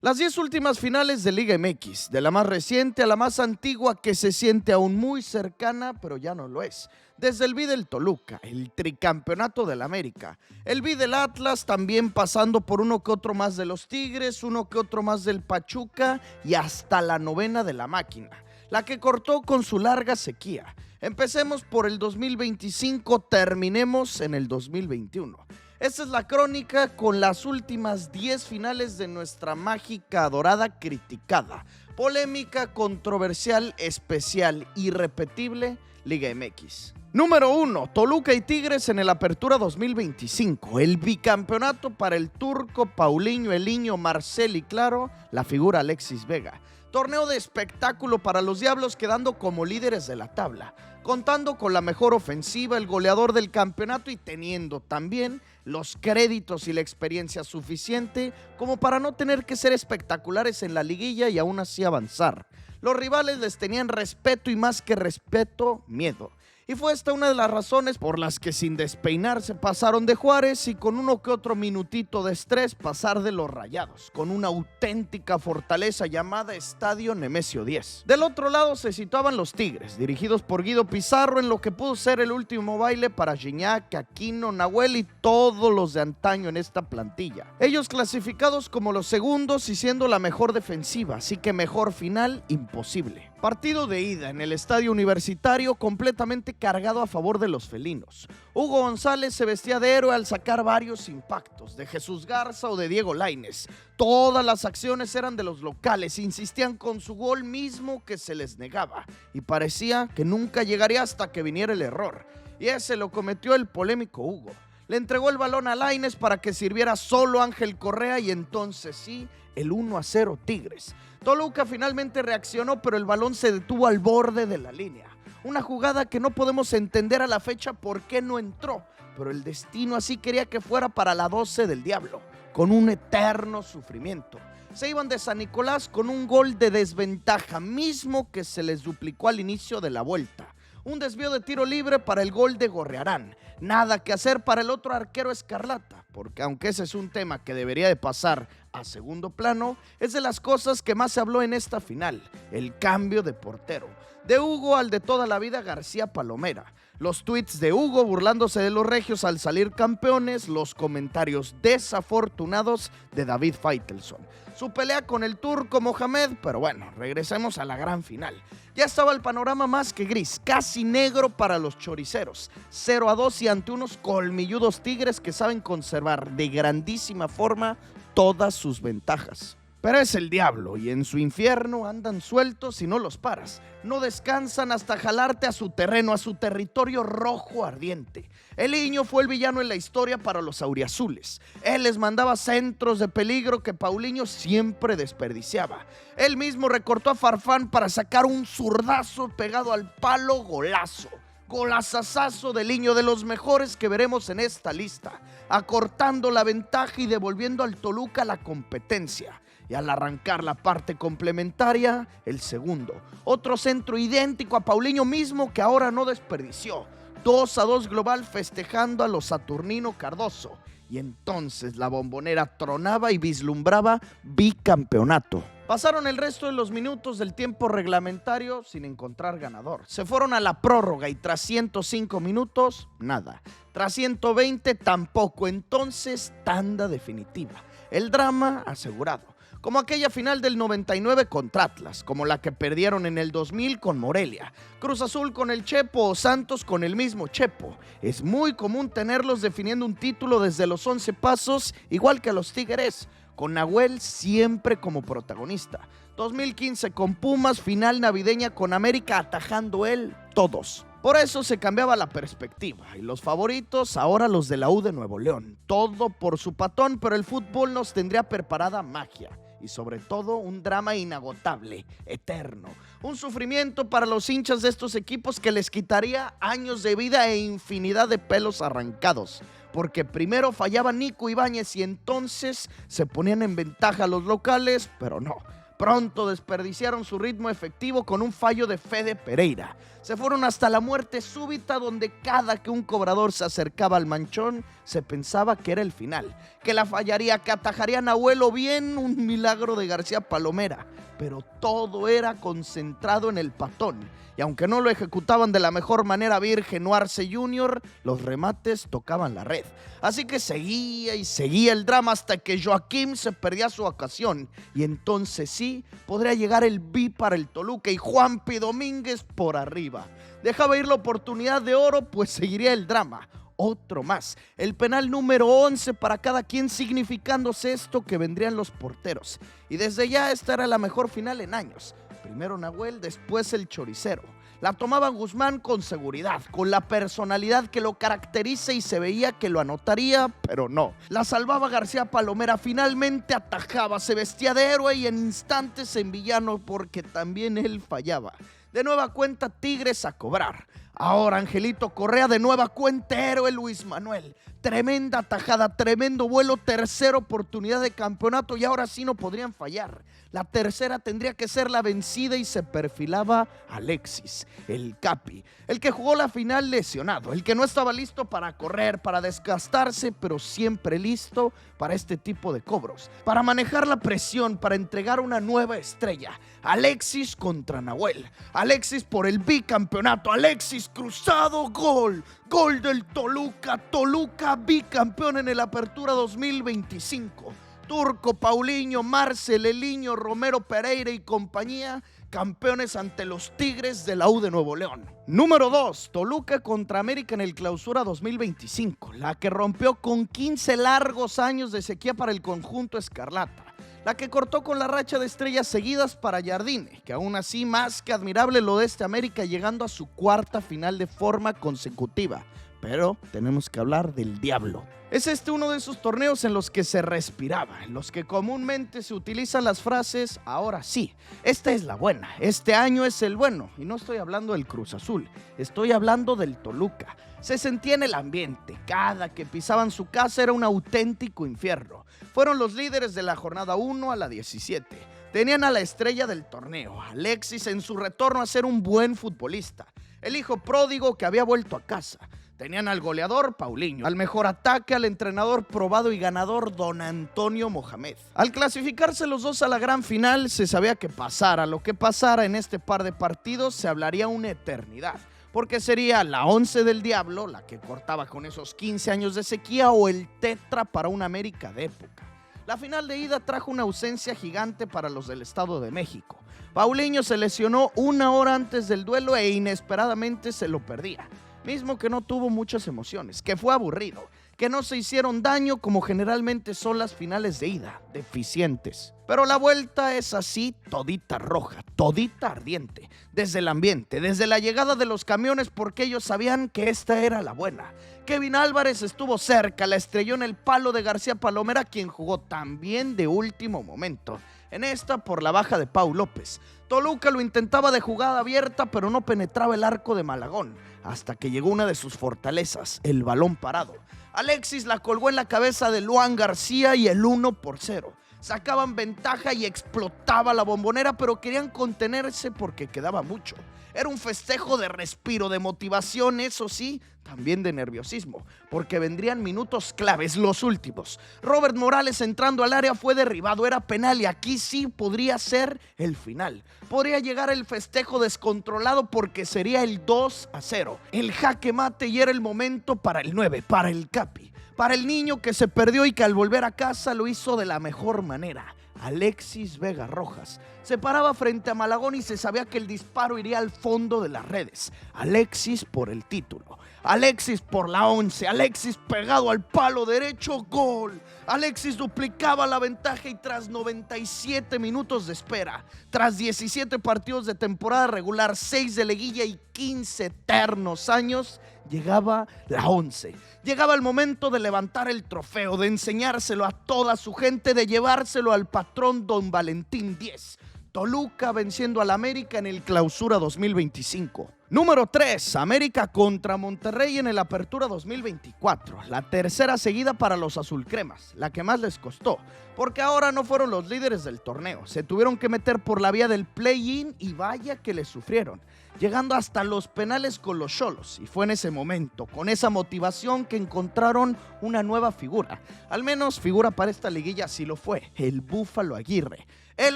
Las 10 últimas finales de Liga MX, de la más reciente a la más antigua que se siente aún muy cercana, pero ya no lo es. Desde el B del Toluca, el tricampeonato del América, el B del Atlas, también pasando por uno que otro más de los Tigres, uno que otro más del Pachuca y hasta la novena de la Máquina, la que cortó con su larga sequía. Empecemos por el 2025, terminemos en el 2021. Esta es la crónica con las últimas 10 finales de nuestra mágica, dorada, criticada, polémica, controversial, especial, irrepetible Liga MX. Número 1. Toluca y Tigres en el Apertura 2025. El bicampeonato para el turco, Paulinho, Eliño, Marcel y claro, la figura Alexis Vega. Torneo de espectáculo para los Diablos, quedando como líderes de la tabla, contando con la mejor ofensiva, el goleador del campeonato y teniendo también los créditos y la experiencia suficiente como para no tener que ser espectaculares en la liguilla y aún así avanzar. Los rivales les tenían respeto y más que respeto, miedo. Y fue esta una de las razones por las que sin despeinarse pasaron de Juárez y con uno que otro minutito de estrés pasar de los Rayados, con una auténtica fortaleza llamada Estadio Nemesio 10. Del otro lado se situaban los Tigres, dirigidos por Guido Pizarro en lo que pudo ser el último baile para Gignac, Aquino, Nahuel y todos los de antaño en esta plantilla. Ellos clasificados como los segundos y siendo la mejor defensiva, así que mejor final imposible. Partido de ida en el Estadio Universitario completamente cargado a favor de los felinos. Hugo González se vestía de héroe al sacar varios impactos, de Jesús Garza o de Diego Lainez. Todas las acciones eran de los locales, insistían con su gol mismo que se les negaba y parecía que nunca llegaría hasta que viniera el error. Y ese lo cometió el polémico Hugo. Le entregó el balón a Lainez para que sirviera solo Ángel Correa y entonces sí, el 1-0 Tigres. Toluca finalmente reaccionó, pero el balón se detuvo al borde de la línea. Una jugada que no podemos entender a la fecha por qué no entró, pero el destino así quería que fuera para la 12 del Diablo, con un eterno sufrimiento. Se iban de San Nicolás con un gol de desventaja, mismo que se les duplicó al inicio de la vuelta. Un desvío de tiro libre para el gol de Gorrearán. Nada que hacer para el otro arquero escarlata, porque aunque ese es un tema que debería de pasar a segundo plano, es de las cosas que más se habló en esta final, el cambio de portero. De Hugo al de toda la vida García Palomera. Los tweets de Hugo burlándose de los regios al salir campeones, los comentarios desafortunados de David Faitelson. Su pelea con el turco Mohamed, pero bueno, regresemos a la gran final. Ya estaba el panorama más que gris, casi negro para los choriceros. 0-2 y ante unos colmilludos Tigres que saben conservar de grandísima forma todas sus ventajas. Pero es el diablo y en su infierno andan sueltos y no los paras. No descansan hasta jalarte a su terreno, a su territorio rojo ardiente. Eliño fue el villano en la historia para los auriazules. Él les mandaba centros de peligro que Paulinho siempre desperdiciaba. Él mismo recortó a Farfán para sacar un zurdazo pegado al palo, golazo. Golazazazo de Eliño, de los mejores que veremos en esta lista, acortando la ventaja y devolviendo al Toluca la competencia. Y al arrancar la parte complementaria, el segundo. Otro centro idéntico a Paulinho mismo que ahora no desperdició. 2-2 global festejando a los Saturnino Cardoso. Y entonces la Bombonera tronaba y vislumbraba bicampeonato. Pasaron el resto de los minutos del tiempo reglamentario sin encontrar ganador. Se fueron a la prórroga y tras 105 minutos, nada. Tras 120, tampoco. Entonces, tanda definitiva. El drama asegurado. Como aquella final del 99 contra Atlas, como la que perdieron en el 2000 con Morelia, Cruz Azul con el Chepo o Santos con el mismo Chepo. Es muy común tenerlos definiendo un título desde los 11 pasos, igual que a los Tigres, con Nahuel siempre como protagonista. 2015 con Pumas, final navideña con América atajando él, todos. Por eso se cambiaba la perspectiva y los favoritos ahora los de la U de Nuevo León. Todo por su patón, pero el fútbol nos tendría preparada magia. Y sobre todo un drama inagotable, eterno. Un sufrimiento para los hinchas de estos equipos que les quitaría años de vida e infinidad de pelos arrancados. Porque primero fallaba Nico Ibáñez y entonces se ponían en ventaja los locales, pero no. Pronto desperdiciaron su ritmo efectivo con un fallo de Fede Pereira. Se fueron hasta la muerte súbita, donde cada que un cobrador se acercaba al manchón se pensaba que era el final, que la fallaría, que atajaría a Nahuel o bien un milagro de García Palomera. Pero todo era concentrado en el patón, y aunque no lo ejecutaban de la mejor manera Virgen o Arce Jr., los remates tocaban la red. Así que seguía y seguía el drama hasta que Joaquín se perdía su ocasión, y entonces sí, podría llegar el bi para el Toluca y Juanpi Domínguez por arriba. Dejaba ir la oportunidad de oro, pues seguiría el drama. Otro más, el penal número 11 para cada quien, significándose esto que vendrían los porteros. Y desde ya esta era la mejor final en años. Primero Nahuel, después el choricero. La tomaba Guzmán con seguridad, con la personalidad que lo caracteriza, y se veía que lo anotaría, pero no. La salvaba García Palomera, finalmente atajaba, se vestía de héroe y en instantes en villano, porque también él fallaba. De nueva cuenta Tigres a cobrar. Ahora Angelito Correa, de nueva cuenta héroe Luis Manuel. Tremenda tajada, tremendo vuelo, tercera oportunidad de campeonato y ahora sí no podrían fallar. La tercera tendría que ser la vencida y se perfilaba Alexis, el Capi, el que jugó la final lesionado, el que no estaba listo para correr, para desgastarse, pero siempre listo para este tipo de cobros, para manejar la presión, para entregar una nueva estrella. Alexis contra Nahuel, Alexis por el bicampeonato, Alexis cruzado, gol, gol del Toluca, Toluca bicampeón en el Apertura 2025. Turco, Paulinho, Marcel, Eliño, Romero Pereira y compañía, campeones ante los Tigres de la U de Nuevo León. Número 2, Toluca contra América en el Clausura 2025, la que rompió con 15 largos años de sequía para el conjunto escarlata, la que cortó con la racha de estrellas seguidas para Jardine, que aún así más que admirable lo de este América, llegando a su cuarta final de forma consecutiva. Pero tenemos que hablar del Diablo. Es uno de esos torneos en los que se respiraba, en los que comúnmente se utilizan las frases, ahora sí, esta es la buena, este año es el bueno. Y no estoy hablando del Cruz Azul, estoy hablando del Toluca. Se sentía en el ambiente, cada que pisaban su casa era un auténtico infierno. Fueron los líderes de la jornada 1 a la 17. Tenían a la estrella del torneo, Alexis, en su retorno a ser un buen futbolista, el hijo pródigo que había vuelto a casa. Tenían al goleador Paulinho, al mejor ataque, al entrenador probado y ganador Don Antonio Mohamed. Al clasificarse los dos a la gran final, se sabía que pasara lo que pasara en este par de partidos, se hablaría una eternidad, porque sería la 11 del Diablo, la que cortaba con esos 15 años de sequía, o el tetra para una América de época. La final de ida trajo una ausencia gigante para los del Estado de México. Paulinho se lesionó una hora antes del duelo e inesperadamente se lo perdía. Mismo que no tuvo muchas emociones, que fue aburrido, que no se hicieron daño como generalmente son las finales de ida, deficientes. Pero la vuelta es así, todita roja, todita ardiente, desde el ambiente, desde la llegada de los camiones, porque ellos sabían que esta era la buena. Kevin Álvarez estuvo cerca, la estrelló en el palo de García Palomera, quien jugó también de último momento. En esta por la baja de Pau López. Toluca lo intentaba de jugada abierta, pero no penetraba el arco de Malagón, hasta que llegó una de sus fortalezas, el balón parado. Alexis la colgó en la cabeza de Luan García y el 1-0. Sacaban ventaja y explotaba la Bombonera, pero querían contenerse porque quedaba mucho. Era un festejo de respiro, de motivación, eso sí, también de nerviosismo, porque vendrían minutos claves, los últimos. Robert Morales entrando al área fue derribado, era penal y aquí sí podría ser el final. Podría llegar el festejo descontrolado porque sería el 2-0, el jaque mate, y era el momento para el 9, para el Capi, para el niño que se perdió y que al volver a casa lo hizo de la mejor manera. Alexis Vega Rojas se paraba frente a Malagón y se sabía que el disparo iría al fondo de las redes. Alexis por el título, Alexis por la 11, Alexis pegado al palo derecho, gol. Alexis duplicaba la ventaja y tras 97 minutos de espera, tras 17 partidos de temporada regular, 6 de liguilla y 15 eternos años, llegaba la 11. Llegaba el momento de levantar el trofeo, de enseñárselo a toda su gente, de llevárselo al patrón Don Valentín Díez. Toluca venciendo al América en el Clausura 2025. Número 3, América contra Monterrey en el Apertura 2024. La tercera seguida para los azulcremas, la que más les costó, porque ahora no fueron los líderes del torneo. Se tuvieron que meter por la vía del play-in y vaya que les sufrieron, llegando hasta los penales con los Xolos. Y fue en ese momento, con esa motivación, que encontraron una nueva figura. Al menos figura para esta liguilla sí lo fue, el Búfalo Aguirre. Él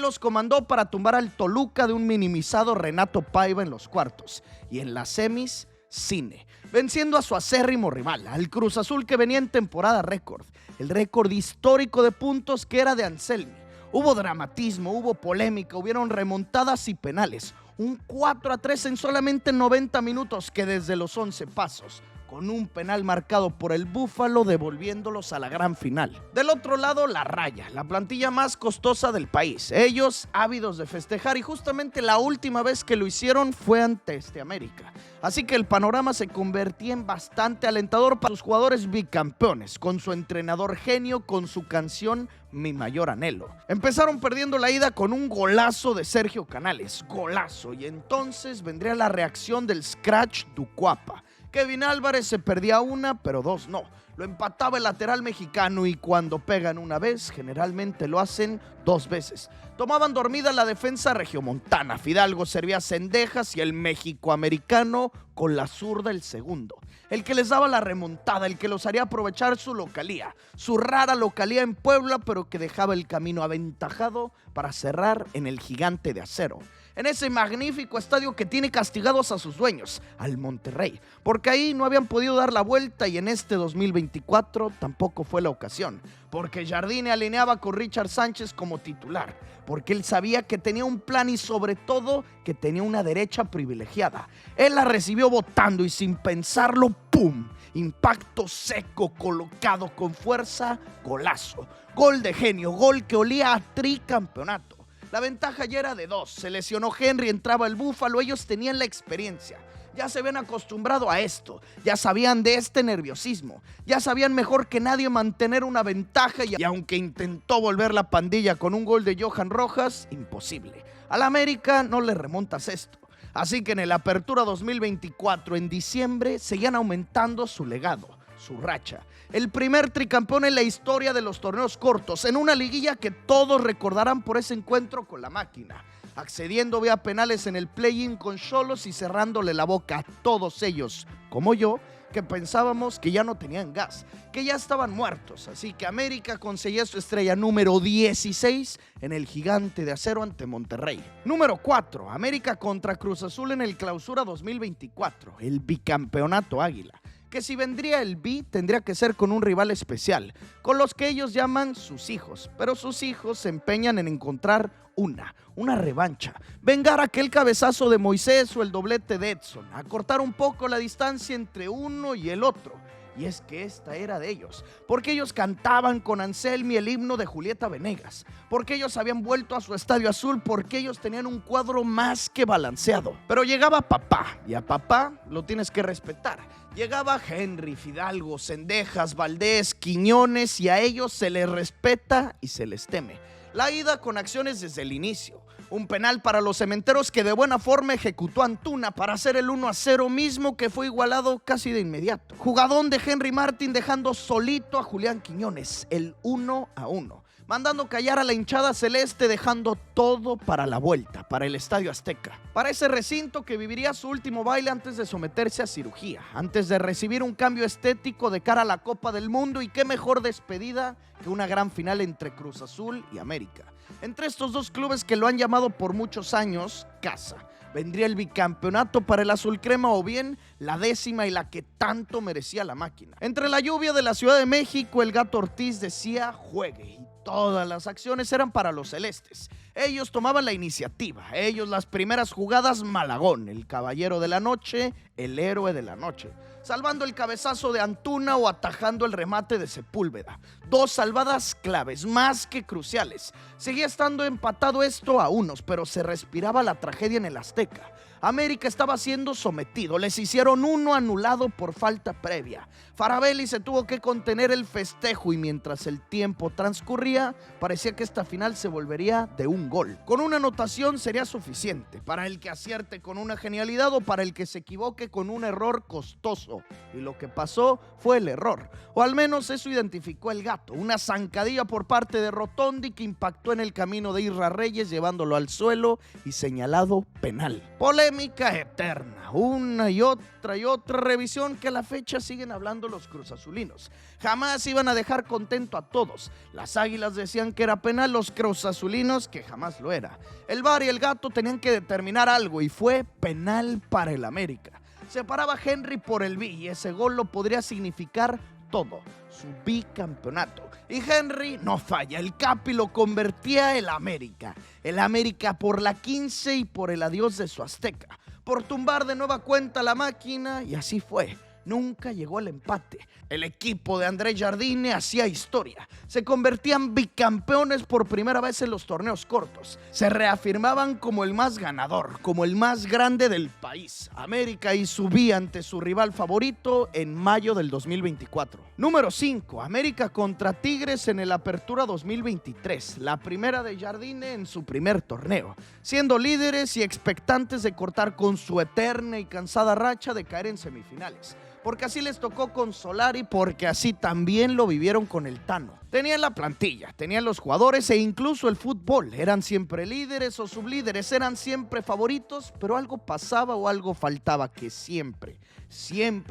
los comandó para tumbar al Toluca de un minimizado Renato Paiva en los cuartos. Y en las semis, Cine, venciendo a su acérrimo rival, al Cruz Azul, que venía en temporada récord. El récord histórico de puntos que era de Anselmi. Hubo dramatismo, hubo polémica, hubieron remontadas y penales. Un 4-3 en solamente 90 minutos, que desde los 11 pasos, con un penal marcado por el Búfalo, devolviéndolos a la gran final. Del otro lado, la Raya, la plantilla más costosa del país. Ellos ávidos de festejar, y justamente la última vez que lo hicieron fue ante América. Así que el panorama se convertía en bastante alentador para sus jugadores bicampeones, con su entrenador genio, con su canción Mi Mayor Anhelo. Empezaron perdiendo la ida con un golazo de Sergio Canales, golazo, y entonces vendría la reacción del Scratch Ducuapa. Kevin Álvarez se perdía una, pero dos no. Lo empataba el lateral mexicano, y cuando pegan una vez, generalmente lo hacen dos veces. Tomaban dormida la defensa regiomontana. Fidalgo servía cendejas y el mexicoamericano con la zurda el segundo. El que les daba la remontada, el que los haría aprovechar su localía. Su rara localía en Puebla, pero que dejaba el camino aventajado para cerrar en el Gigante de Acero. En ese magnífico estadio que tiene castigados a sus dueños, al Monterrey, porque ahí no habían podido dar la vuelta, y en este 2024 tampoco fue la ocasión, porque Jardine alineaba con Richard Sánchez como titular, porque él sabía que tenía un plan y sobre todo que tenía una derecha privilegiada. Él la recibió votando y sin pensarlo, ¡pum! Impacto seco, colocado con fuerza, golazo. Gol de genio, gol que olía a tricampeonato. La ventaja ya era de 2, se lesionó Henry, entraba el Búfalo, ellos tenían la experiencia. Ya se habían acostumbrado a esto, ya sabían de este nerviosismo, ya sabían mejor que nadie mantener una ventaja, y aunque intentó volver la pandilla con un gol de Johan Rojas, imposible. Al América no le remontas esto. Así que en el Apertura 2024, en diciembre, seguían aumentando su legado, su racha. El primer tricampeón en la historia de los torneos cortos, en una liguilla que todos recordarán por ese encuentro con la máquina, accediendo vía penales en el play-in con Xolos y cerrándole la boca a todos ellos, como yo, que pensábamos que ya no tenían gas, que ya estaban muertos. Así que América conseguía su estrella número 16 en el Gigante de Acero ante Monterrey. Número 4, América contra Cruz Azul en el Clausura 2024, el bicampeonato Águila. Que si vendría el B, tendría que ser con un rival especial, con los que ellos llaman sus hijos, pero sus hijos se empeñan en encontrar una revancha, vengar aquel cabezazo de Moisés o el doblete de Edson, acortar un poco la distancia entre uno y el otro. Y es que esta era de ellos, porque ellos cantaban con Anselmi el himno de Julieta Venegas, porque ellos habían vuelto a su estadio azul, porque ellos tenían un cuadro más que balanceado. Pero llegaba papá, y a papá lo tienes que respetar. Llegaba Henry, Fidalgo, Cendejas, Valdés, Quiñones, y a ellos se les respeta y se les teme. La ida con acciones desde el inicio. Un penal para los cementeros que de buena forma ejecutó Antuna para hacer el 1-0 mismo, que fue igualado casi de inmediato. Jugadón de Henry Martin dejando solito a Julián Quiñones, el 1-1. Mandando callar a la hinchada celeste, dejando todo para la vuelta, para el Estadio Azteca. Para ese recinto que viviría su último baile antes de someterse a cirugía, antes de recibir un cambio estético de cara a la Copa del Mundo, y qué mejor despedida que una gran final entre Cruz Azul y América. Entre estos dos clubes que lo han llamado por muchos años casa. Vendría el bicampeonato para el azul crema, o bien la 10ª y la que tanto merecía la máquina. Entre la lluvia de la Ciudad de México, el Gato Ortiz decía juegue, y todas las acciones eran para los celestes. Ellos tomaban la iniciativa, ellos las primeras jugadas. Malagón, el caballero de la noche, el héroe de la noche, salvando el cabezazo de Antuna o atajando el remate de Sepúlveda. Dos salvadas claves, más que cruciales. Seguía estando empatado esto a unos, pero se respiraba la tragedia en el Azteca. América estaba siendo sometido, les hicieron uno anulado por falta previa. Farabelli se tuvo que contener el festejo, y mientras el tiempo transcurría, parecía que esta final se volvería de un un gol. Con una anotación sería suficiente para el que acierte con una genialidad o para el que se equivoque con un error costoso. Y lo que pasó fue el error, o al menos eso identificó el gato, una zancadilla por parte de Rotondi que impactó en el camino de Isra Reyes llevándolo al suelo y señalado penal. Polémica eterna, una y otra revisión que a la fecha siguen hablando los cruzazulinos. Jamás iban a dejar contento a todos. Las Águilas decían que era penal, los cruzazulinos que jamás lo era. El VAR y el gato tenían que determinar algo y fue penal para el América. Se paraba Henry por el B y ese gol lo podría significar todo, su bicampeonato. Y Henry no falla, el Capi lo convertía el América. El América por la 15 y por el adiós de su Azteca. Por tumbar de nueva cuenta la máquina y así fue. Nunca llegó al empate. El equipo de André Jardine hacía historia. Se convertían bicampeones por primera vez en los torneos cortos. Se reafirmaban como el más ganador, como el más grande del país. América y subía ante su rival favorito en mayo del 2024. Número 5. América contra Tigres en el Apertura 2023. La primera de Jardine en su primer torneo. Siendo líderes y expectantes de cortar con su eterna y cansada racha de caer en semifinales. Porque así les tocó con Solari, porque así también lo vivieron con el Tano. Tenían la plantilla, tenían los jugadores e incluso el fútbol. Eran siempre líderes o sublíderes, eran siempre favoritos, pero algo pasaba o algo faltaba que siempre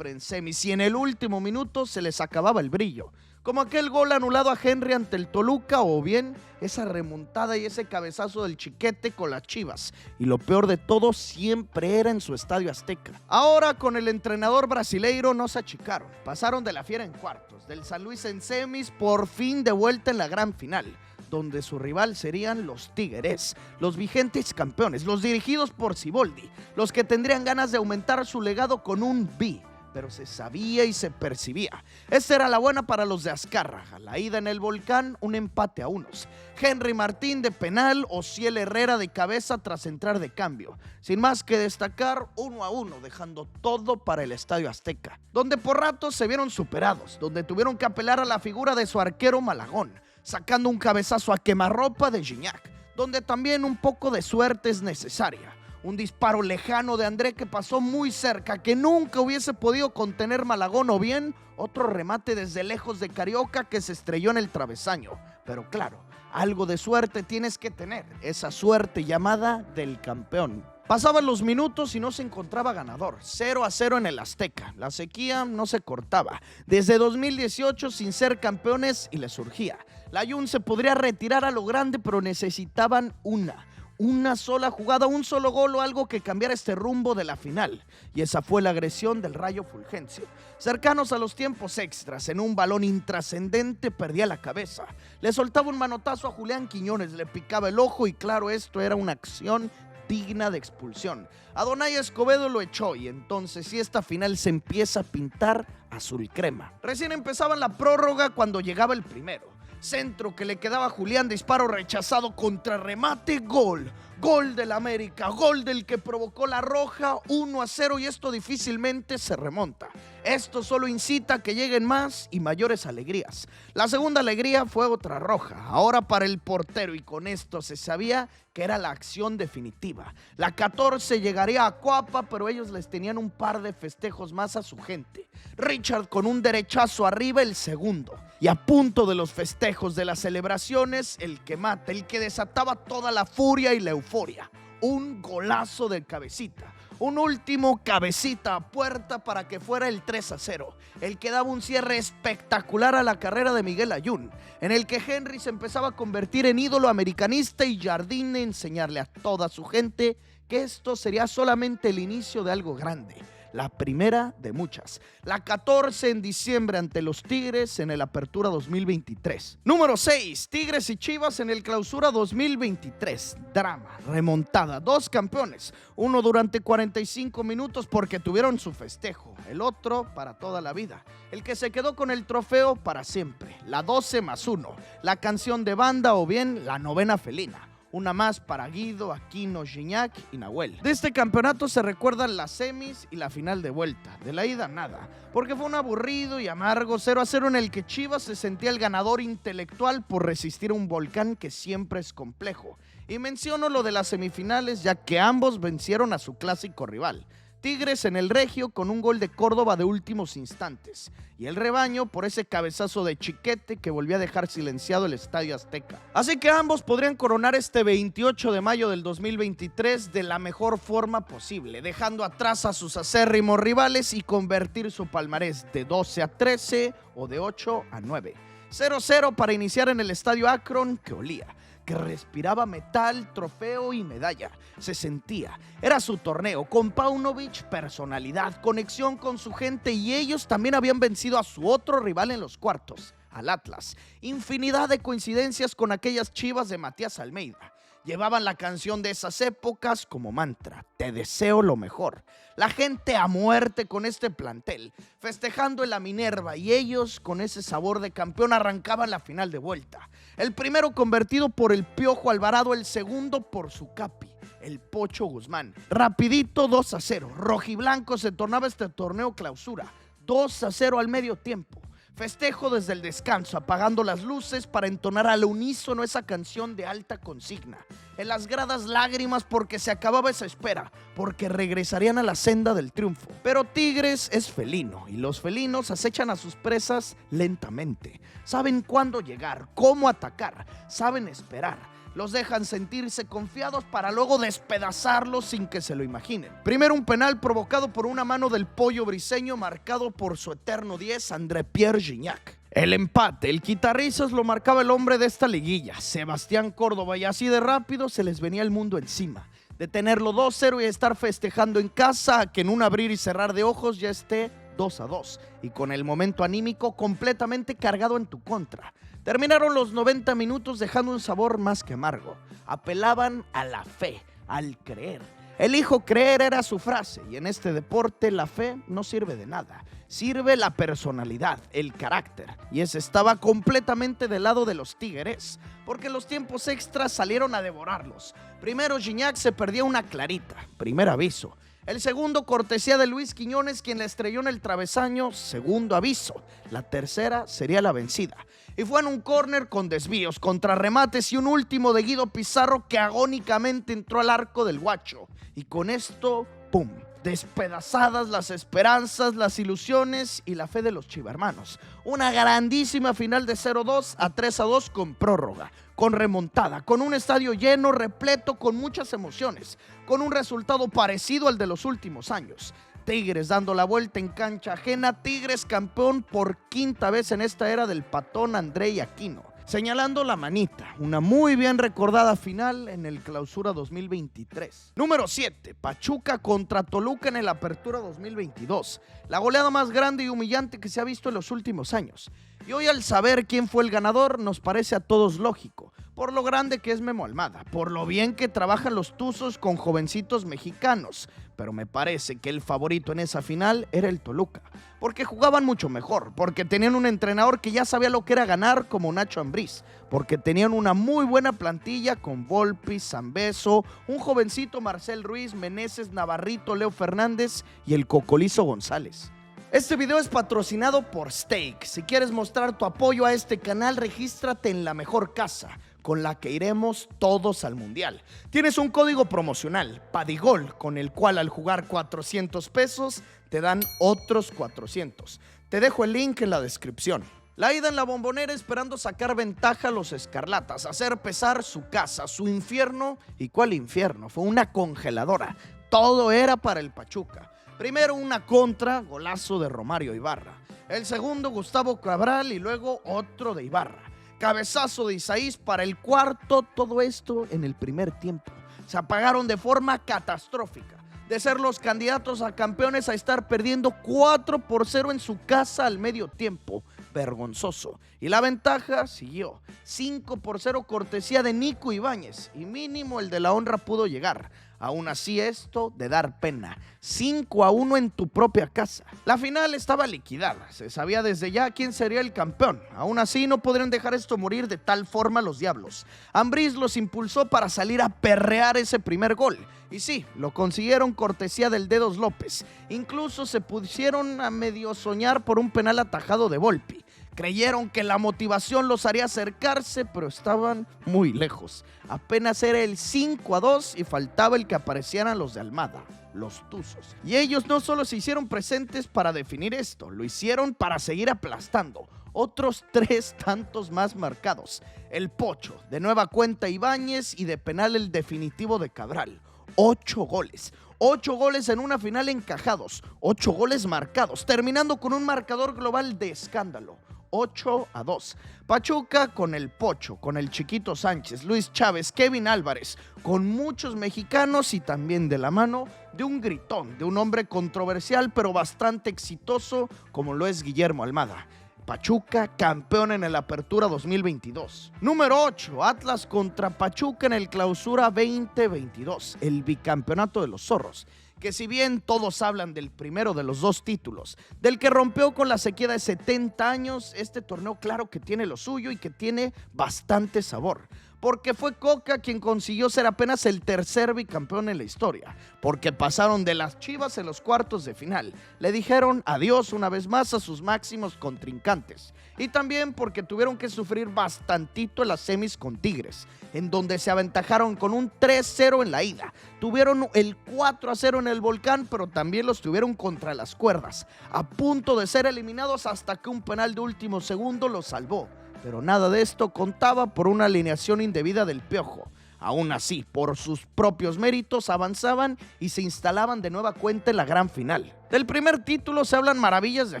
en semis y en el último minuto se les acababa el brillo. Como aquel gol anulado a Henry ante el Toluca o bien esa remontada y ese cabezazo del Chiquete con las Chivas. Y lo peor de todo siempre era en su Estadio Azteca. Ahora con el entrenador brasileiro no se achicaron. Pasaron de la Fiera en cuartos, del San Luis en semis, por fin de vuelta en la gran final, donde su rival serían los Tigres, los vigentes campeones, los dirigidos por Siboldi, los que tendrían ganas de aumentar su legado con un B. Pero se sabía y se percibía. Esta era la buena para los de Azcárraga. La ida en el Volcán, un empate a unos. Henry Martín de penal, Ociel Herrera de cabeza tras entrar de cambio. Sin más que destacar, 1-1, dejando todo para el Estadio Azteca. Donde por ratos se vieron superados, donde tuvieron que apelar a la figura de su arquero Malagón, sacando un cabezazo a quemarropa de Gignac, donde también un poco de suerte es necesaria. Un disparo lejano de André que pasó muy cerca, que nunca hubiese podido contener Malagón, o bien otro remate desde lejos de Carioca que se estrelló en el travesaño. Pero claro, algo de suerte tienes que tener, esa suerte llamada del campeón. Pasaban los minutos y no se encontraba ganador. 0-0 en el Azteca. La sequía no se cortaba. Desde 2018 sin ser campeones y les surgía. La Jun se podría retirar a lo grande, pero necesitaban una sola jugada, un solo gol o algo que cambiara este rumbo de la final. Y esa fue la agresión del Rayo Fulgencio. Cercanos a los tiempos extras, en un balón intrascendente perdía la cabeza. Le soltaba un manotazo a Julián Quiñones, le picaba el ojo y claro, esto era una acción digna de expulsión. Adonai Escobedo lo echó y entonces sí, esta final se empieza a pintar azul crema. Recién empezaban la prórroga cuando llegaba el primero. Centro que le quedaba a Julián, disparo rechazado, contrarremate, gol. Gol del América, gol del que provocó la roja, 1-0 y esto difícilmente se remonta. Esto solo incita a que lleguen más y mayores alegrías. La segunda alegría fue otra roja, ahora para el portero y con esto se sabía que era la acción definitiva. La 14 llegaría a Coapa, pero ellos les tenían un par de festejos más a su gente. Richard con un derechazo arriba, el segundo. Y a punto de los festejos, de las celebraciones, el que mata, el que desataba toda la furia y la euforia. Un golazo del Cabecita. Un último Cabecita a puerta para que fuera el 3-0. El que daba un cierre espectacular a la carrera de Miguel Ayun. En el que Henry se empezaba a convertir en ídolo americanista y Jardine enseñarle a toda su gente que esto sería solamente el inicio de algo grande. La primera de muchas. La 14 en diciembre ante los Tigres en el Apertura 2023. Número 6. Tigres y Chivas en el Clausura 2023. Drama, remontada, 2 campeones. Uno durante 45 minutos porque tuvieron su festejo. El otro para toda la vida. El que se quedó con el trofeo para siempre. La 12+1. La canción de banda o bien la novena felina. Una más para Guido, Aquino, Gignac y Nahuel. De este campeonato se recuerdan las semis y la final de vuelta. De la ida nada, porque fue un aburrido y amargo 0-0 en el que Chivas se sentía el ganador intelectual por resistir a un Volcán que siempre es complejo. Y menciono lo de las semifinales ya que ambos vencieron a su clásico rival. Tigres en el Regio con un gol de Córdoba de últimos instantes y el Rebaño por ese cabezazo de Chiquete que volvió a dejar silenciado el Estadio Azteca. Así que ambos podrían coronar este 28 de mayo del 2023 de la mejor forma posible, dejando atrás a sus acérrimos rivales y convertir su palmarés de 12-13 o de 8-9. 0-0 para iniciar en el Estadio Akron que olía, que respiraba metal, trofeo y medalla. Se sentía, era su torneo, con Paunovic personalidad, conexión con su gente y ellos también habían vencido a su otro rival en los cuartos, al Atlas. Infinidad de coincidencias con aquellas Chivas de Matías Almeida. Llevaban la canción de esas épocas como mantra, te deseo lo mejor. La gente a muerte con este plantel, festejando en la Minerva y ellos con ese sabor de campeón arrancaban la final de vuelta. El primero convertido por el Piojo Alvarado, el segundo por su capi, el Pocho Guzmán. Rapidito 2-0, rojiblanco se tornaba este torneo clausura, 2-0 al medio tiempo. Festejo desde el descanso, apagando las luces para entonar al unísono esa canción de alta consigna. En las gradas lágrimas porque se acababa esa espera, porque regresarían a la senda del triunfo. Pero Tigres es felino y los felinos acechan a sus presas lentamente. Saben cuándo llegar, cómo atacar, saben esperar. Los dejan sentirse confiados para luego despedazarlos sin que se lo imaginen. Primero un penal provocado por una mano del Pollo Briseño marcado por su eterno 10, André-Pierre Gignac. El empate, el quitarrisas lo marcaba el hombre de esta liguilla, Sebastián Córdoba, y así de rápido se les venía el mundo encima. De tenerlo 2-0 y estar festejando en casa a que en un abrir y cerrar de ojos ya esté 2-2 y con el momento anímico completamente cargado en tu contra. Terminaron los 90 minutos dejando un sabor más que amargo. Apelaban a la fe, al creer. Elijo creer era su frase y en este deporte la fe no sirve de nada. Sirve la personalidad, el carácter. Y ese estaba completamente del lado de los Tigres, porque los tiempos extras salieron a devorarlos. Primero Gignac se perdía una clarita, primer aviso. El segundo, cortesía de Luis Quiñones, quien la estrelló en el travesaño, segundo aviso. La tercera sería la vencida. Y fue en un córner con desvíos, contrarremates y un último de Guido Pizarro que agónicamente entró al arco del Guacho. Y con esto, ¡pum! Despedazadas las esperanzas, las ilusiones y la fe de los chivermanos. Una grandísima final de 0-2 a 3-2 con prórroga, con remontada, con un estadio lleno, repleto, con muchas emociones, con un resultado parecido al de los últimos años. Tigres dando la vuelta en cancha ajena, Tigres campeón por quinta vez en esta era del patón André Aquino. Señalando la manita, una muy bien recordada final en el Clausura 2023. Número 7, Pachuca contra Toluca en el Apertura 2022. La goleada más grande y humillante que se ha visto en los últimos años. Y hoy al saber quién fue el ganador nos parece a todos lógico, por lo grande que es Memo Almada, por lo bien que trabajan los Tuzos con jovencitos mexicanos, pero me parece que el favorito en esa final era el Toluca, porque jugaban mucho mejor, porque tenían un entrenador que ya sabía lo que era ganar como Nacho Ambriz, porque tenían una muy buena plantilla con Volpi, Zambeso, un jovencito Marcel Ruiz, Meneses, Navarrito, Leo Fernández y el Cocolizo González. Este video es patrocinado por Steak. Si quieres mostrar tu apoyo a este canal, regístrate en la mejor casa, con la que iremos todos al mundial. Tienes un código promocional, PADIGOL, con el cual al jugar 400 pesos te dan otros 400. Te dejo el link en la descripción. La ida en la Bombonera esperando sacar ventaja a los escarlatas, hacer pesar su casa, su infierno. ¿Y cuál infierno? Fue una congeladora. Todo era para el Pachuca. Primero una contra, golazo de Romario Ibarra. El segundo, Gustavo Cabral y luego otro de Ibarra. Cabezazo de Isaías para el cuarto, todo esto en el primer tiempo. Se apagaron de forma catastrófica. De ser los candidatos a campeones a estar perdiendo 4-0 en su casa al medio tiempo. Vergonzoso. Y la ventaja siguió. 5-0 cortesía de Nico Ibáñez. Y mínimo el de la honra pudo llegar. Aún así esto de dar pena. 5-1 en tu propia casa. La final estaba liquidada. Se sabía desde ya quién sería el campeón. Aún así no podrían dejar esto morir de tal forma los diablos. Ambriz los impulsó para salir a perrear ese primer gol. Y sí, lo consiguieron cortesía del Dedos López. Incluso se pusieron a medio soñar por un penal atajado de Volpi, Creyeron que la motivación los haría acercarse, pero estaban muy lejos. Apenas era el 5-2 y faltaba el que aparecieran los de Almada, los Tuzos. Y ellos no solo se hicieron presentes para definir esto, lo hicieron para seguir aplastando. Otros 3 tantos más marcados. El Pocho, de nueva cuenta Ibáñez y de penal el definitivo de Cabral. 8 goles. 8 goles en una final encajados. 8 goles marcados, terminando con un marcador global de escándalo. 8-2. Pachuca con el Pocho, con el Chiquito Sánchez, Luis Chávez, Kevin Álvarez, con muchos mexicanos y también de la mano de un gritón, de un hombre controversial pero bastante exitoso como lo es Guillermo Almada. Pachuca campeón en el Apertura 2022. Número 8, Atlas contra Pachuca en el Clausura 2022, el bicampeonato de los Zorros, que si bien todos hablan del primero de los 2 títulos, del que rompió con la sequía de 70 años, este torneo claro que tiene lo suyo y que tiene bastante sabor. Porque fue Coca quien consiguió ser apenas el tercer bicampeón en la historia, porque pasaron de las Chivas en los cuartos de final, le dijeron adiós una vez más a sus máximos contrincantes, y también porque tuvieron que sufrir bastantito en las semis con Tigres, en donde se aventajaron con un 3-0 en la ida, tuvieron el 4-0 en el Volcán, pero también los tuvieron contra las cuerdas, a punto de ser eliminados hasta que un penal de último segundo los salvó. Pero nada de esto contaba por una alineación indebida del Piojo. Aún así, por sus propios méritos avanzaban y se instalaban de nueva cuenta en la gran final. Del primer título se hablan maravillas de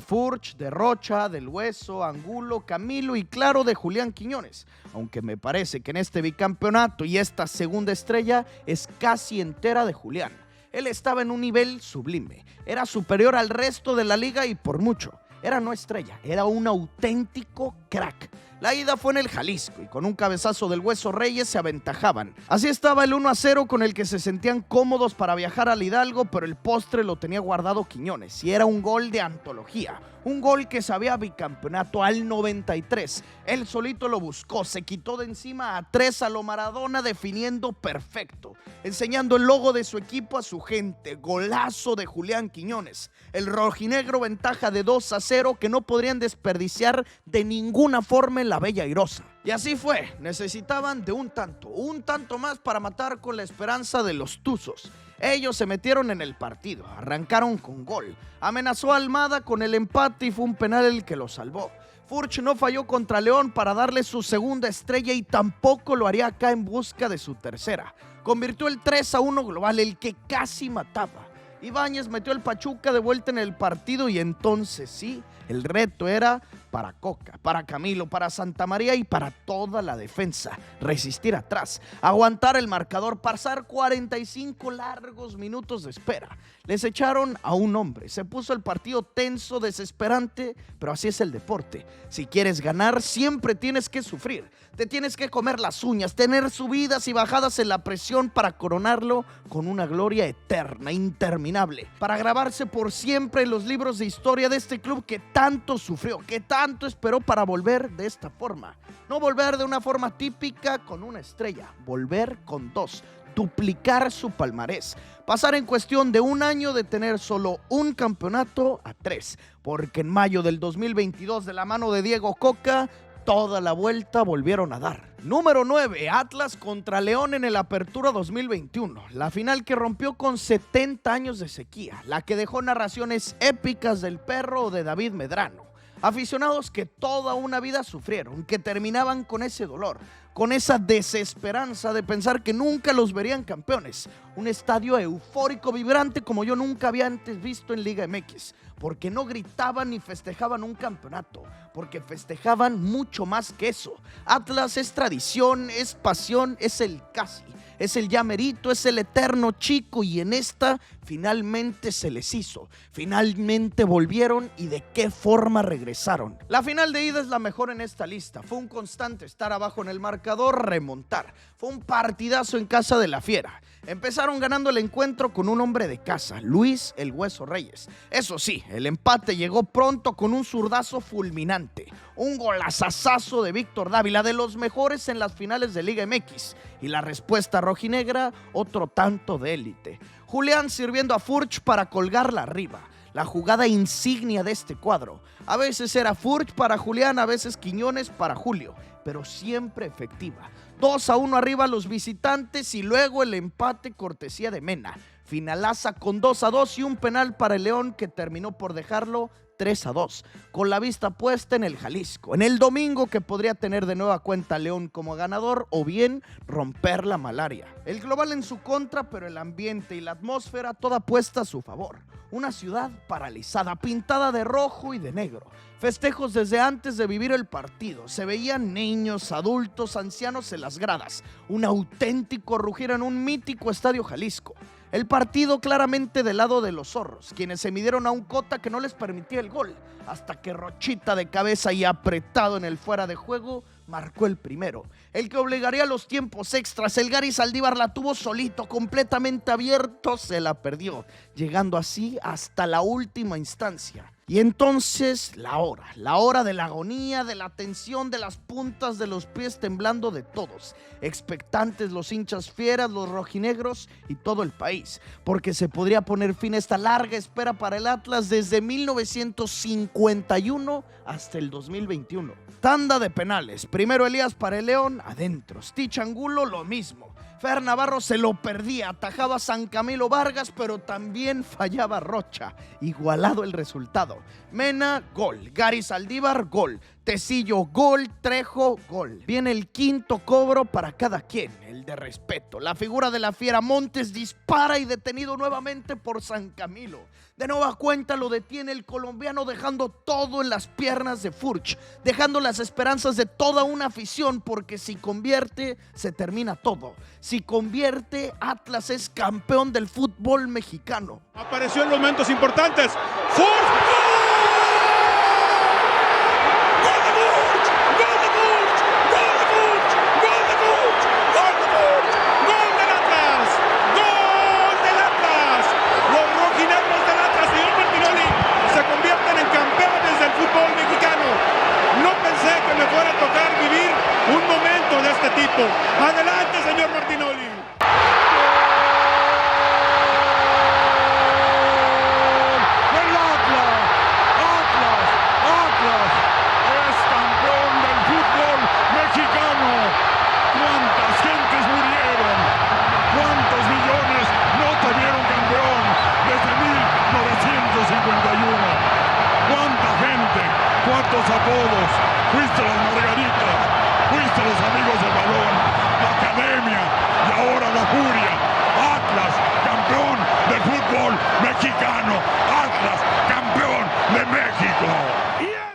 Furch, de Rocha, del Hueso, Angulo, Camilo y claro de Julián Quiñones. Aunque me parece que en este bicampeonato y esta segunda estrella es casi entera de Julián. Él estaba en un nivel sublime, era superior al resto de la liga y por mucho. Era no estrella, era un auténtico crack. La ida fue en el Jalisco y con un cabezazo del Hueso Reyes se aventajaban. Así estaba el 1-0 con el que se sentían cómodos para viajar al Hidalgo, pero el postre lo tenía guardado Quiñones y era un gol de antología. Un gol que sabía bicampeonato al 93. Él solito lo buscó, se quitó de encima a 3 a lo Maradona definiendo perfecto, enseñando el logo de su equipo a su gente. Golazo de Julián Quiñones. El rojinegro ventaja de 2-0 que no podrían desperdiciar de ninguna forma en la Bella Airosa. Y así fue, necesitaban de un tanto más para matar con la esperanza de los Tuzos. Ellos se metieron en el partido, arrancaron con gol, amenazó a Almada con el empate y fue un penal el que lo salvó. Furch no falló contra León para darle su segunda estrella y tampoco lo haría acá en busca de su tercera. Convirtió el 3-1 global, el que casi mataba. Ibáñez metió el Pachuca de vuelta en el partido y entonces sí, el reto era para Coca, para Camilo, para Santamaría y para toda la defensa. Resistir atrás, aguantar el marcador, pasar 45 largos minutos de espera. Les echaron a un hombre, se puso el partido tenso, desesperante, pero así es el deporte. Si quieres ganar, siempre tienes que sufrir. Te tienes que comer las uñas, tener subidas y bajadas en la presión para coronarlo con una gloria eterna, interminable, para grabarse por siempre en los libros de historia de este club que tanto sufrió, que tanto esperó para volver de esta forma. No volver de una forma típica con una estrella, volver con 2, duplicar su palmarés, pasar en cuestión de un año de tener solo un campeonato a 3, porque en mayo del 2022 de la mano de Diego Coca, toda la vuelta volvieron a dar. Número 9, Atlas contra León en el Apertura 2021. La final que rompió con 70 años de sequía, la que dejó narraciones épicas del Perro o de David Medrano. Aficionados que toda una vida sufrieron, que terminaban con ese dolor, con esa desesperanza de pensar que nunca los verían campeones. Un estadio eufórico, vibrante como yo nunca había antes visto en Liga MX, porque no gritaban ni festejaban un campeonato, porque festejaban mucho más que eso. Atlas es tradición, es pasión, es el casi, es el ya merito, es el eterno chico y en esta finalmente se les hizo. Finalmente volvieron y de qué forma regresaron. La final de ida es la mejor en esta lista. Fue un constante estar abajo en el marcador, remontar. Fue un partidazo en casa de la Fiera. Empezaron ganando el encuentro con un hombre de casa, Luis el Hueso Reyes. Eso sí, el empate llegó pronto con un zurdazo fulminante. Un golazazazo de Víctor Dávila, de los mejores en las finales de Liga MX. Y la respuesta rojinegra, otro tanto de élite. Julián sirviendo a Furch para colgarla arriba. la jugada insignia de este cuadro. A veces era Furch para Julián, a veces Quiñones para Julio, pero siempre efectiva. 2-1 arriba los visitantes y luego el empate cortesía de Mena. Finalaza con 2-2 y un penal para el León que terminó por dejarlo 3-2, con la vista puesta en el Jalisco, en el domingo que podría tener de nueva cuenta León como ganador o bien romper la malaria. El global en su contra, pero el ambiente y la atmósfera toda puesta a su favor. Una ciudad paralizada, pintada de rojo y de negro. Festejos desde antes de vivir el partido. Se veían niños, adultos, ancianos en las gradas. Un auténtico rugir en un mítico estadio Jalisco. El partido claramente del lado de los zorros, quienes se midieron a un Cota que no les permitía el gol, hasta que Rochita de cabeza y apretado en el fuera de juego marcó el primero, el que obligaría a los tiempos extras. El Gary Saldívar la tuvo solito, completamente abierto, se la perdió, llegando así hasta la última instancia. Y entonces la hora de la agonía, de la tensión, de las puntas de los pies temblando de todos, expectantes los hinchas fieras, los rojinegros y todo el país, porque se podría poner fin a esta larga espera para el Atlas desde 1951 hasta el 2021. Tanda de penales, primero Elías para el León, adentro, Stitch Angulo lo mismo. Fer Navarro se lo perdía, atajaba a San Camilo Vargas, pero también fallaba Rocha. Igualado el resultado. Mena, gol. Gary Saldívar, gol. Tecillo, gol. Trejo, gol. Viene el quinto cobro para cada quien, el de respeto. La figura de la fiera Montes dispara y detenido nuevamente por San Camilo. De nueva cuenta lo detiene el colombiano, dejando todo en las piernas de Furch, dejando las esperanzas de toda una afición, porque si convierte, se termina todo. Si convierte, Atlas es campeón del fútbol mexicano. Apareció en los momentos importantes. ¡Furch! Adelante, señor Martinoli. El Atlas es campeón del fútbol mexicano. ¿Cuántas gentes murieron? ¿Cuántos millones no tuvieron campeón desde 1951? ¿Cuánta gente? ¿Cuántos apodos? Fuiste las Margaritas, fuiste los amigos del balón, la academia y ahora la furia. Atlas, campeón del fútbol mexicano. Atlas, campeón de México.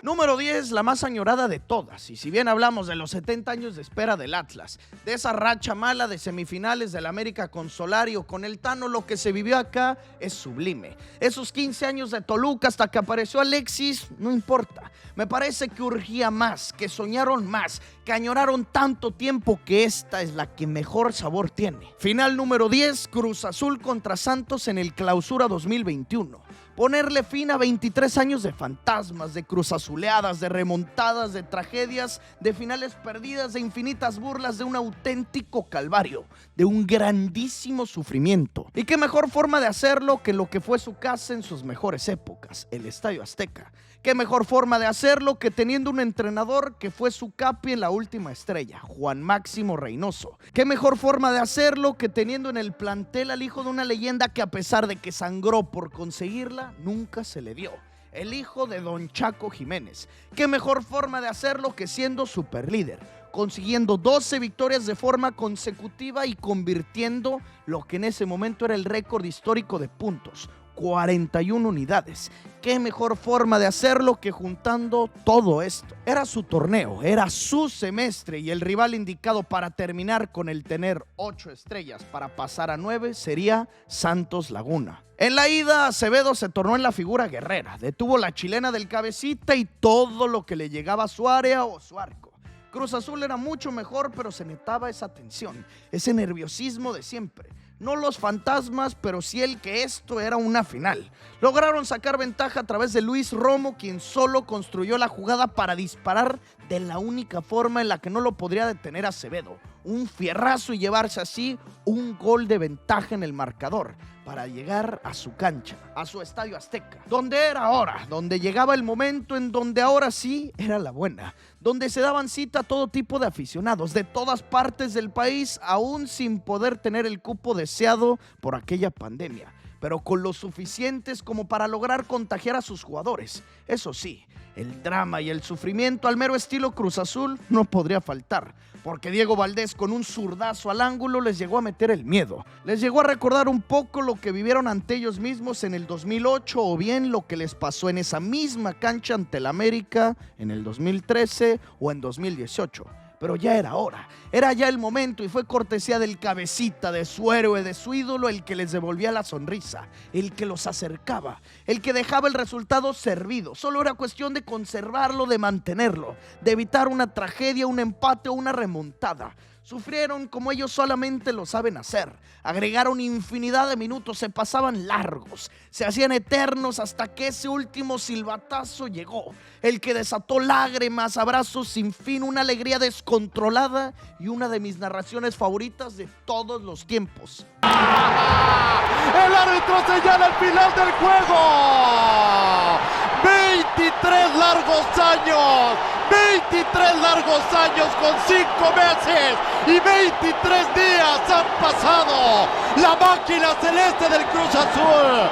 Número 10, la más añorada de todas. Y si bien hablamos de los 70 años de espera del Atlas, de esa racha mala de semifinales del América con Solari o con el Tano, lo que se vivió acá es sublime. Esos 15 años de Toluca hasta que apareció Alexis, no importa. Me parece que urgía más, que soñaron más, que añoraron tanto tiempo, que esta es la que mejor sabor tiene. Final número 10, Cruz Azul contra Santos en el Clausura 2021. Ponerle fin a 23 años de fantasmas, de cruzazuleadas, de remontadas, de tragedias, de finales perdidas, de infinitas burlas, de un auténtico calvario, de un grandísimo sufrimiento. Y qué mejor forma de hacerlo que lo que fue su casa en sus mejores épocas, el Estadio Azteca. Qué mejor forma de hacerlo que teniendo un entrenador que fue su capi en la última estrella, Juan Máximo Reynoso. Qué mejor forma de hacerlo que teniendo en el plantel al hijo de una leyenda que, a pesar de que sangró por conseguirla, nunca se le dio. El hijo de Don Chaco Jiménez. Qué mejor forma de hacerlo que siendo superlíder, consiguiendo 12 victorias de forma consecutiva y convirtiendo lo que en ese momento era el récord histórico de puntos, 41 unidades. Qué mejor forma de hacerlo que juntando todo esto. Era su torneo, era su semestre, y el rival indicado para terminar con el tener 8 estrellas para pasar a 9 sería Santos Laguna. En la ida, Acevedo se tornó en la figura guerrera, detuvo la chilena del cabecita y todo lo que le llegaba a su área o su arco. Cruz Azul era mucho mejor, pero se notaba esa tensión, ese nerviosismo de siempre. No los fantasmas, pero sí el que esto era una final. Lograron sacar ventaja a través de Luis Romo, quien solo construyó la jugada para disparar de la única forma en la que no lo podría detener Acevedo. un fierrazo y llevarse así un gol de ventaja en el marcador para llegar a su cancha, a su Estadio Azteca, donde era ahora, donde llegaba el momento en donde ahora sí era la buena, donde se daban cita a todo tipo de aficionados de todas partes del país, aún sin poder tener el cupo deseado por aquella pandemia, pero con lo suficientes como para lograr contagiar a sus jugadores. Eso sí, el drama y el sufrimiento al mero estilo Cruz Azul no podría faltar, porque Diego Valdés con un zurdazo al ángulo les llegó a meter el miedo. Les llegó a recordar un poco lo que vivieron ante ellos mismos en el 2008 o bien lo que les pasó en esa misma cancha ante el América en el 2013 o en 2018. Pero ya era hora, era ya el momento y fue cortesía del cabecita, de su héroe, de su ídolo, el que les devolvía la sonrisa, el que los acercaba, el que dejaba el resultado servido. Solo era cuestión de conservarlo, de mantenerlo, de evitar una tragedia, un empate o una remontada. Sufrieron como ellos solamente lo saben hacer. Agregaron infinidad de minutos, se pasaban largos, se hacían eternos hasta que ese último silbatazo llegó. El que desató lágrimas, abrazos sin fin, una alegría descontrolada y una de mis narraciones favoritas de todos los tiempos. El árbitro señala el final del juego. 23 largos años. 23 largos años con 5 meses y 23 días han pasado. La máquina celeste del Cruz Azul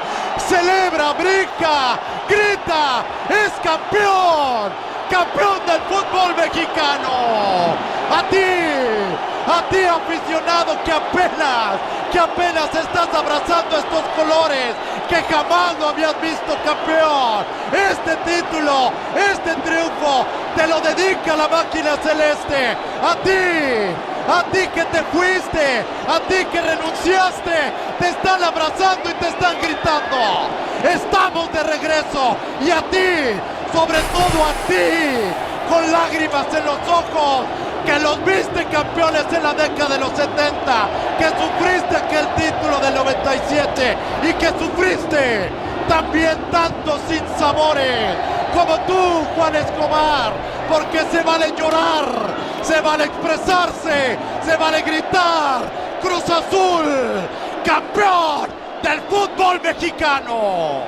celebra, brinca, grita, es campeón, campeón del fútbol mexicano. A ti aficionado que apenas estás abrazando estos colores, que jamás lo habías visto campeón. Este título, este triunfo, te lo dedica la máquina celeste. A ti que te fuiste, a ti que renunciaste, te están abrazando y te están gritando. Estamos de regreso y a ti, sobre todo a ti, con lágrimas en los ojos, que los viste campeones en la década de los 70, que sufriste aquel título del 97 y que sufriste también tantos sinsabores como tú, Juan Escobar, porque se vale llorar, se vale expresarse, se vale gritar. Cruz Azul, campeón del fútbol mexicano.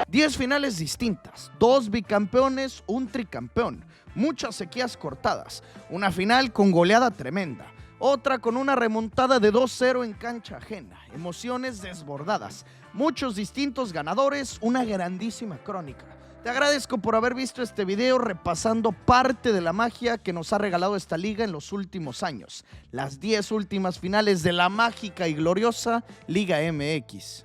10 finales distintas, 2 bicampeones, un tricampeón, muchas sequías cortadas, una final con goleada tremenda, otra con una remontada de 2-0 en cancha ajena, emociones desbordadas, muchos distintos ganadores, una grandísima crónica. Te agradezco por haber visto este video repasando parte de la magia que nos ha regalado esta liga en los últimos años, las 10 últimas finales de la mágica y gloriosa Liga MX.